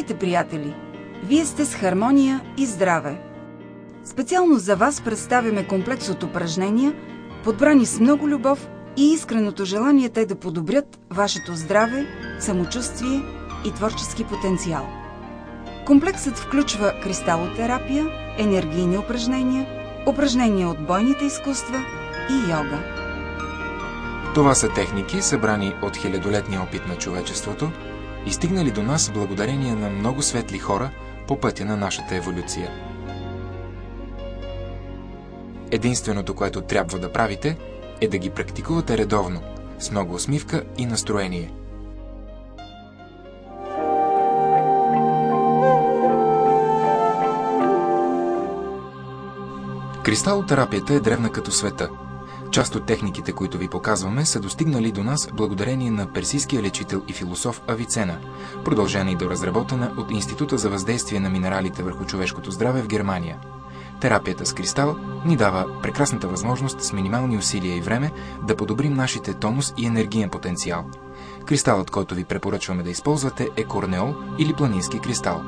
Здравейте, приятели! Вие сте с хармония и здраве. Специално за вас представяме комплекс от упражнения, подбрани с много любов и искреното желание те да подобрят вашето здраве, самочувствие и творчески потенциал. Комплексът включва кристалотерапия, енергийни упражнения, упражнения от бойните изкуства и йога. Това са техники, събрани от хилядолетния опит на човечеството и стигнали до нас благодарение на много светли хора по пътя на нашата еволюция. Единственото, което трябва да правите, е да ги практикувате редовно, с много усмивка и настроение. Кристалотерапията е древна като света. Част от техниките, които ви показваме, са достигнали до нас благодарение на персийския лечител и философ Авицена, продължена и доразработена от Института за въздействие на минералите върху човешкото здраве в Германия. Терапията с кристал ни дава прекрасната възможност с минимални усилия и време да подобрим нашите тонус и енергиен потенциал. Кристалът, който ви препоръчваме да използвате, е корнеол или планински кристал.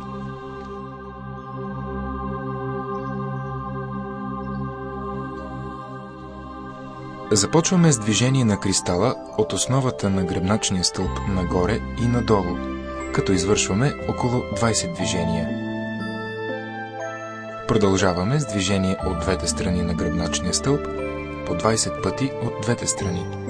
Започваме с движение на кристала от основата на гръбначния стълб нагоре и надолу, като извършваме около 20 движения. Продължаваме с движение от двете страни на гръбначния стълб по 20 пъти от двете страни.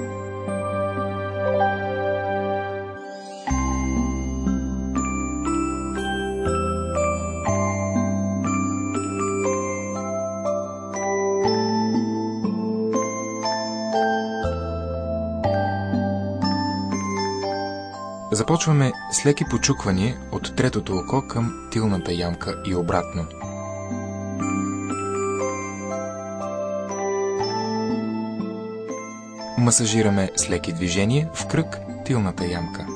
Започваме с леки почуквания от третото око към тилната ямка и обратно. Масажираме с леки движения в кръг тилната ямка.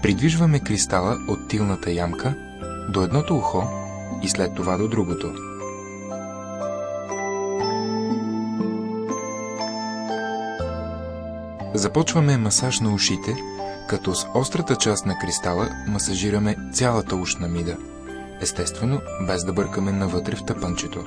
Придвижваме кристала от тилната ямка до едното ухо и след това до другото. Започваме масаж на ушите, като с острата част на кристала масажираме цялата ушна мида, естествено без да бъркаме навътре в тъпънчето.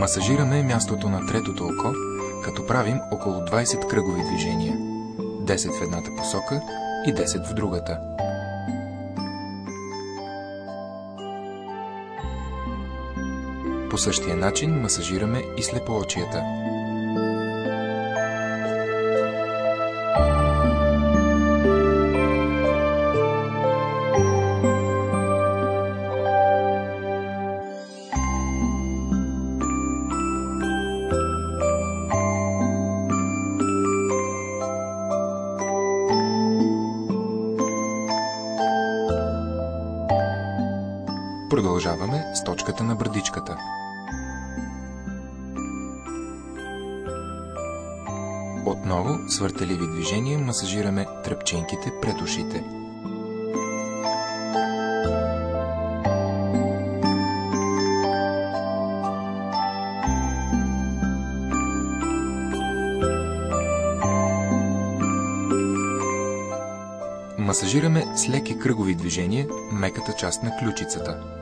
Масажираме мястото на третото око, като правим около 20 кръгови движения, 10 в едната посока и 10 в другата. По същия начин масажираме и слепоочията. Продължаваме с точката на брадичката. Отново с въртеливи движения масажираме тръпчинките пред ушите. Масажираме с леки кръгови движения меката част на ключицата.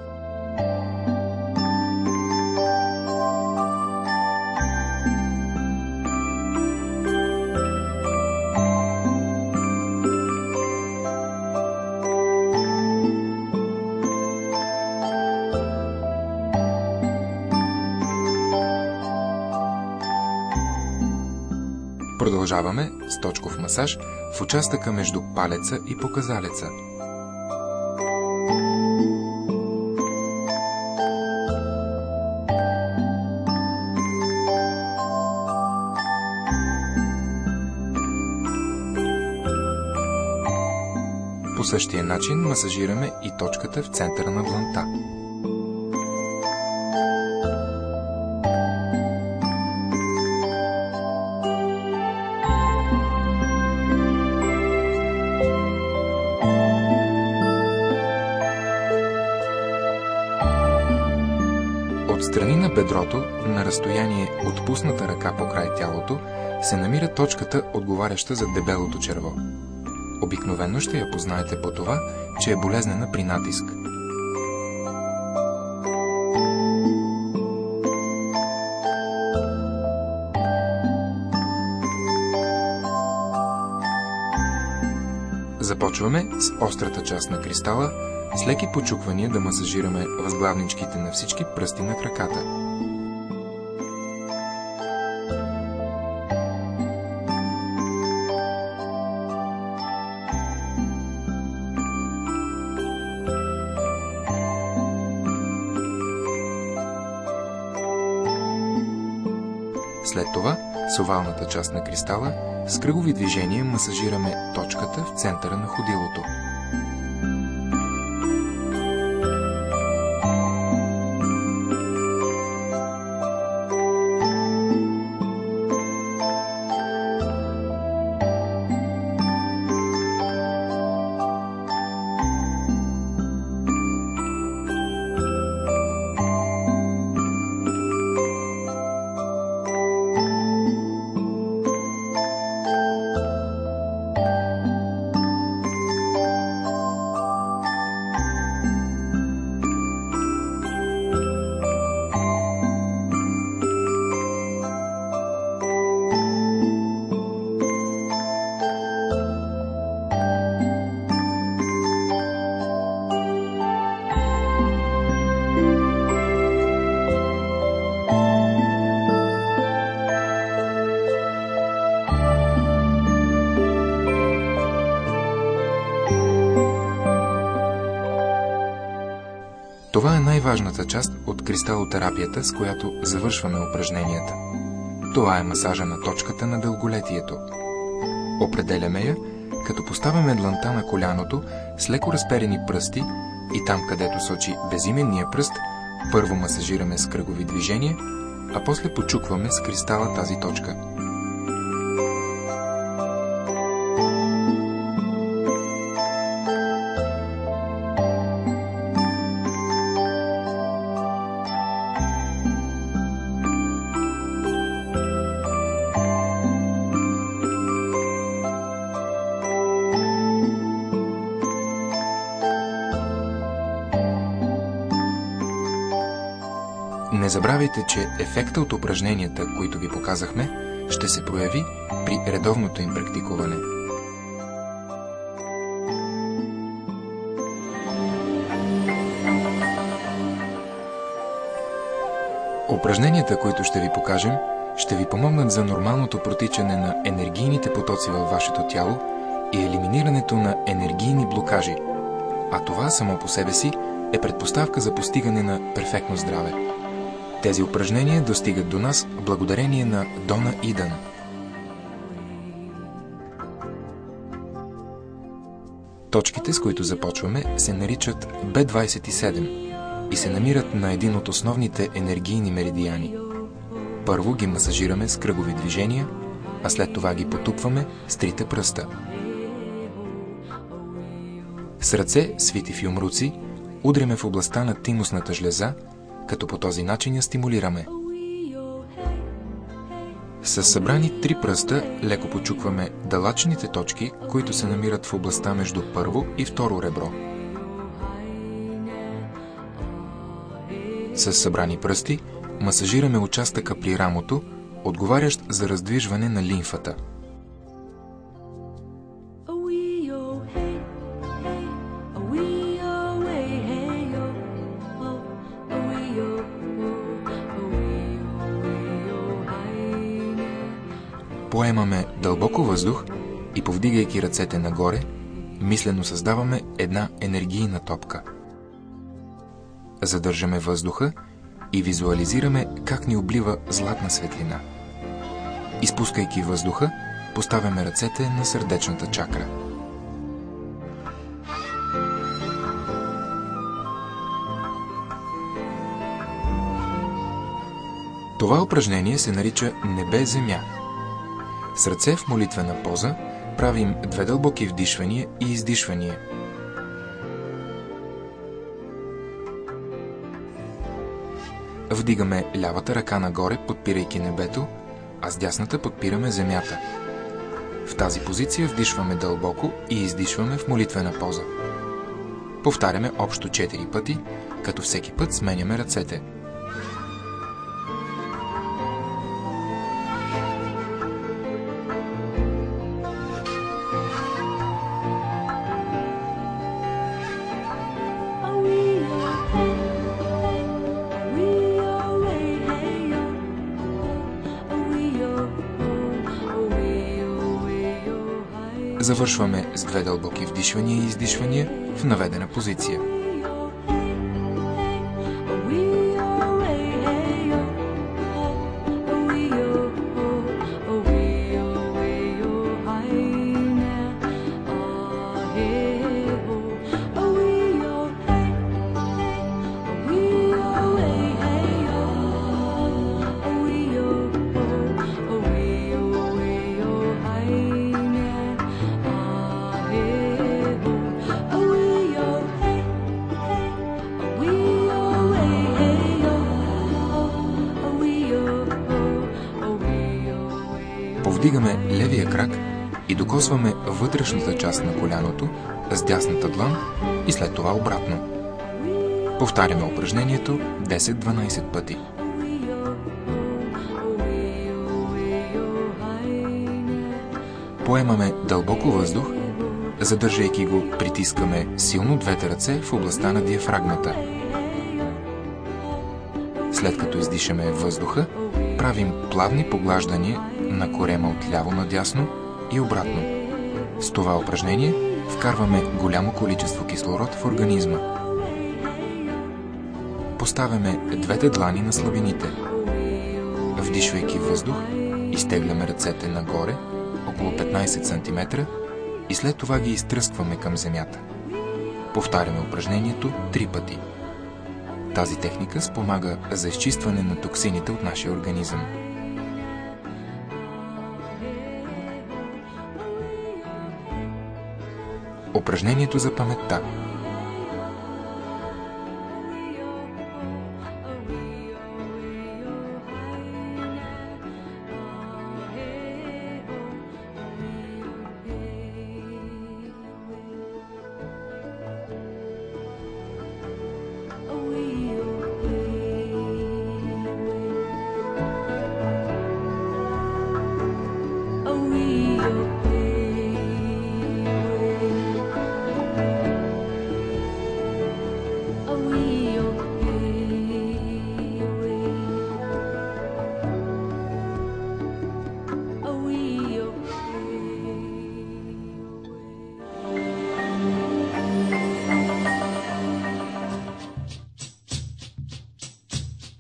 Продължаваме с точков масаж в участъка между палеца и показалеца. По същия начин масажираме и точката в центъра на дланта. Отстрани на бедрото, на разстояние от пусната ръка по край тялото, се намира точката, отговаряща за дебелото черво. Обикновено ще я познаете по това, че е болезнена при натиск. Започваме с острата част на кристала, с леки почуквания да масажираме възглавничките на всички пръсти на краката. След това, с овалната част на кристала, с кръгови движения масажираме точката в центъра на ходилото. Това е най-важната част от кристалотерапията, с която завършваме упражненията. Това е масажа на точката на дълголетието. Определяме я, като поставяме дланта на коляното с леко разперени пръсти и там, където сочи безименния пръст, първо масажираме с кръгови движения, а после почукваме с кристала тази точка. Не забравяйте, че ефекта от упражненията, които ви показахме, ще се прояви при редовното им практикуване. Упражненията, които ще ви покажем, ще ви помогнат за нормалното протичане на енергийните потоци във вашето тяло и елиминирането на енергийни блокажи, а това само по себе си е предпоставка за постигане на перфектно здраве. Тези упражнения достигат до нас благодарение на Дона Идън. Точките, с които започваме, се наричат B27 и се намират на един от основните енергийни меридиани. Първо ги масажираме с кръгови движения, а след това ги потупваме с трите пръста. С ръце, свити в юмруци, удряме в областта на тимусната жлеза, като по този начин я стимулираме. С събрани три пръста леко почукваме далачните точки, които се намират в областта между първо и второ ребро. С събрани пръсти масажираме участъка при рамото, отговарящ за раздвижване на лимфата. Поемаме дълбоко въздух и, повдигайки ръцете нагоре, мислено създаваме една енергийна топка. Задържаме въздуха и визуализираме как ни облива златна светлина. Изпускайки въздуха, поставяме ръцете на сърдечната чакра. Това упражнение се нарича небе-земя. С ръце в молитвена поза правим 2 дълбоки вдишвания и издишвания. Вдигаме лявата ръка нагоре, подпирайки небето, а с дясната подпираме земята. В тази позиция вдишваме дълбоко и издишваме в молитвена поза. Повтаряме общо 4 пъти, като всеки път сменяме ръцете. Завършваме с 2 дълбоки вдишвания и издишвания в наведена позиция. Повдигаме левия крак и докосваме вътрешната част на коляното с дясната длан и след това обратно. Повтаряме упражнението 10-12 пъти. Поемаме дълбоко въздух, задържайки го, притискаме силно 2 ръце в областта на диафрагмата. След като издишаме въздуха, правим плавни поглаждания на корема от ляво надясно и обратно. С това упражнение вкарваме голямо количество кислород в организма. Поставяме 2 длани на слабините. Вдишвайки въздух, изтегляме ръцете нагоре, около 15 см и след това ги изтръскваме към земята. Повтаряме упражнението 3 пъти. Тази техника спомага за изчистване на токсините от нашия организъм. Упражнението за паметта.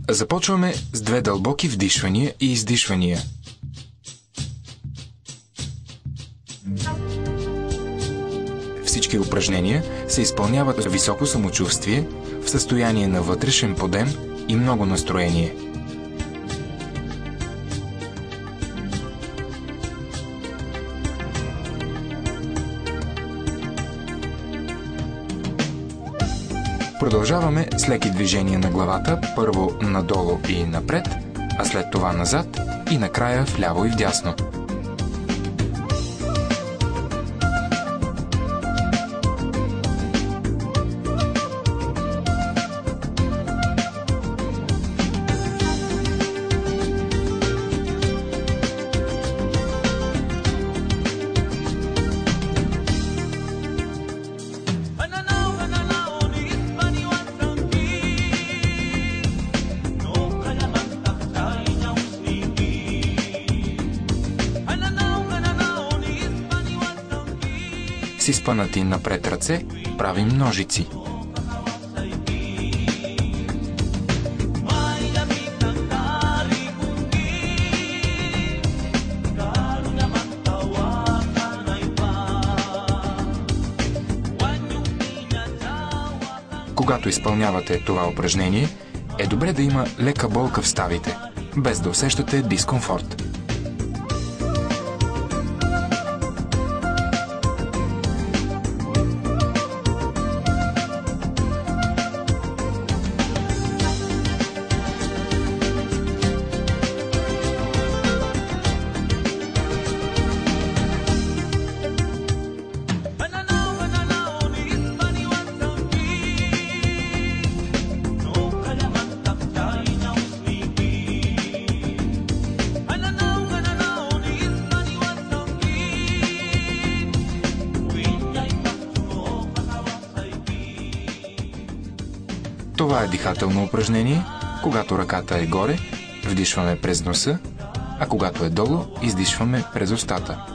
Започваме с 2 дълбоки вдишвания и издишвания. Всички упражнения се изпълняват с високо самочувствие, в състояние на вътрешен подем и много настроение. Продължаваме с леки движения на главата, първо надолу и напред, а след това назад и накрая вляво и вдясно. С изпънати напред ръце правим ножици. Когато изпълнявате това упражнение, е добре да има лека болка в ставите. без да усещате дискомфорт. Това е дихателно упражнение. Когато ръката е горе, вдишваме през носа, а когато е долу, издишваме през устата.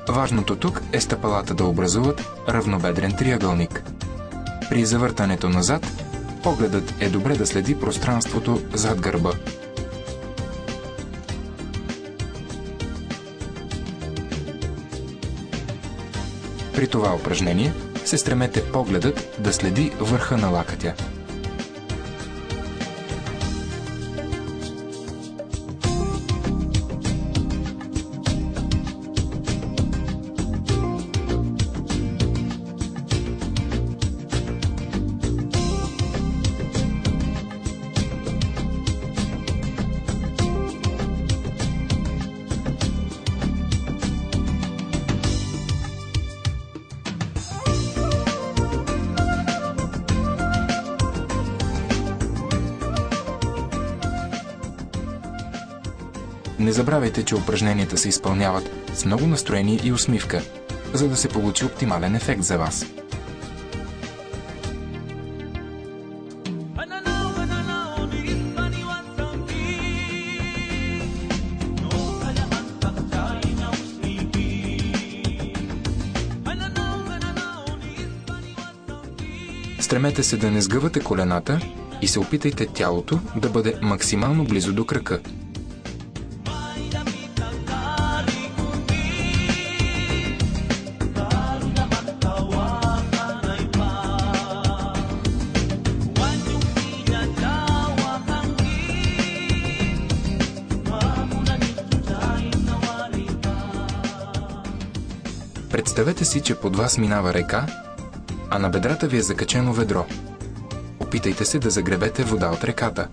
Важното тук е стъпалата да образуват равнобедрен триъгълник. При завъртането назад, погледът е добре да следи пространството зад гърба. При това упражнение се стремете погледът да следи върха на лакътя. Не забравяйте, че упражненията се изпълняват с много настроение и усмивка, за да се получи оптимален ефект за вас. Стремете се да не сгъвате колената и се опитайте тялото да бъде максимално близо до крака. Представете си, че под вас минава река, а на бедрата ви е закачено ведро. Опитайте се да загребете вода от реката.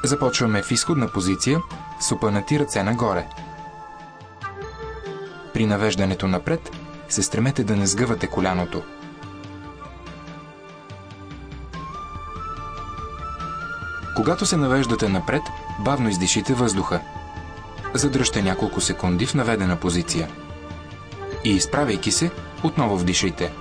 Започваме в изходна позиция с опънати ръце нагоре. При навеждането напред се стремете да не сгъвате коляното. Когато се навеждате напред, бавно издишите въздуха. Задръжте няколко секунди в наведена позиция. И изправяйки се, отново вдишайте.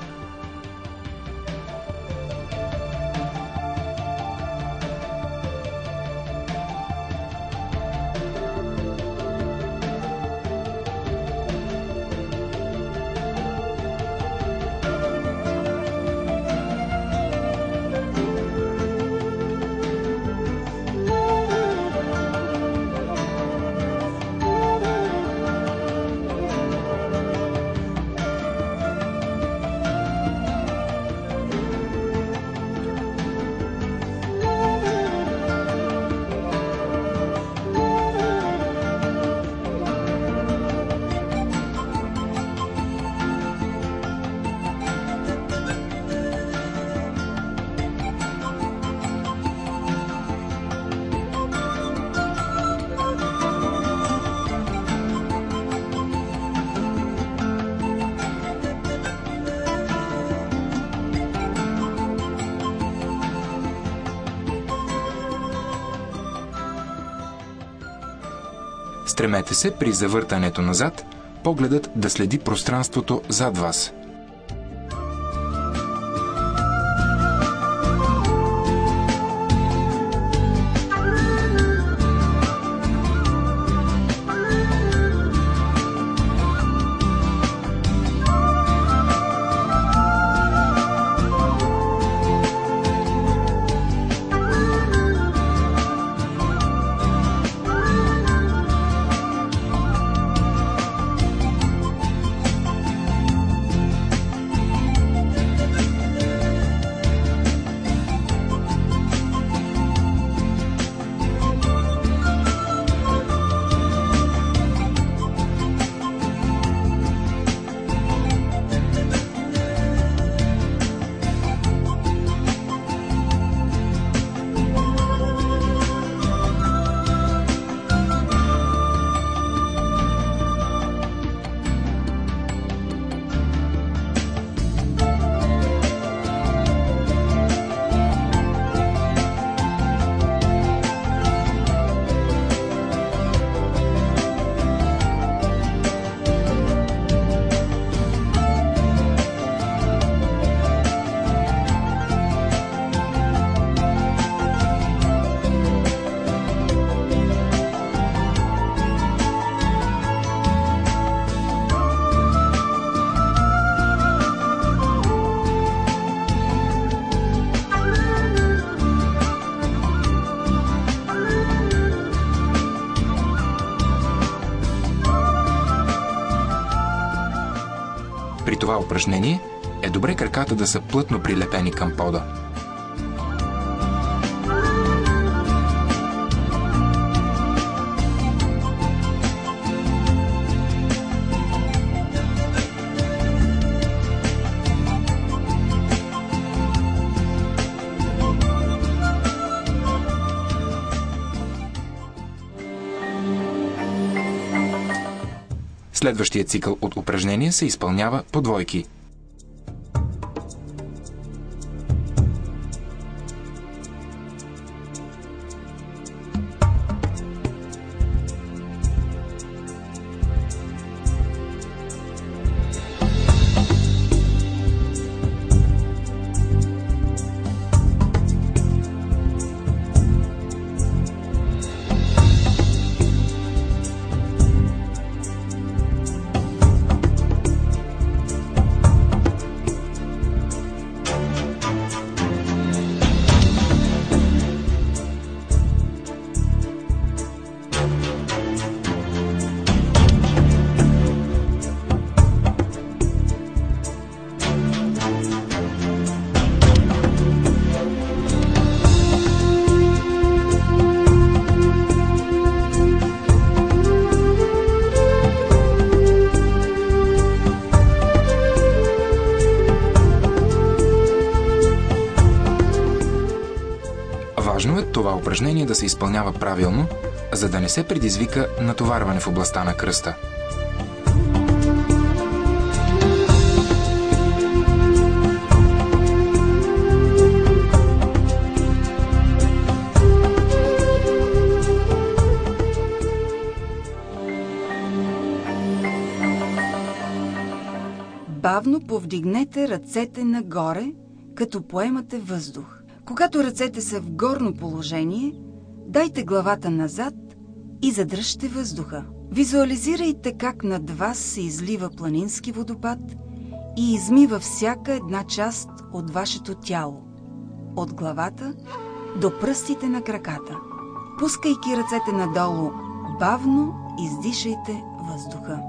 Стремете се при завъртането назад, погледът да следи пространството зад вас. При това упражнение е добре краката да са плътно прилепени към пода. Следващият цикъл от упражнения се изпълнява по двойки. Важно е това упражнение да се изпълнява правилно, за да не се предизвика натоварване в областта на кръста. Бавно повдигнете ръцете нагоре, като поемате въздух. Когато ръцете са в горно положение, дайте главата назад и задръжте въздуха. Визуализирайте как над вас се излива планински водопад и измива всяка една част от вашето тяло, от главата до пръстите на краката. Пускайки ръцете надолу, бавно издишайте въздуха.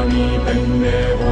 mi pendevo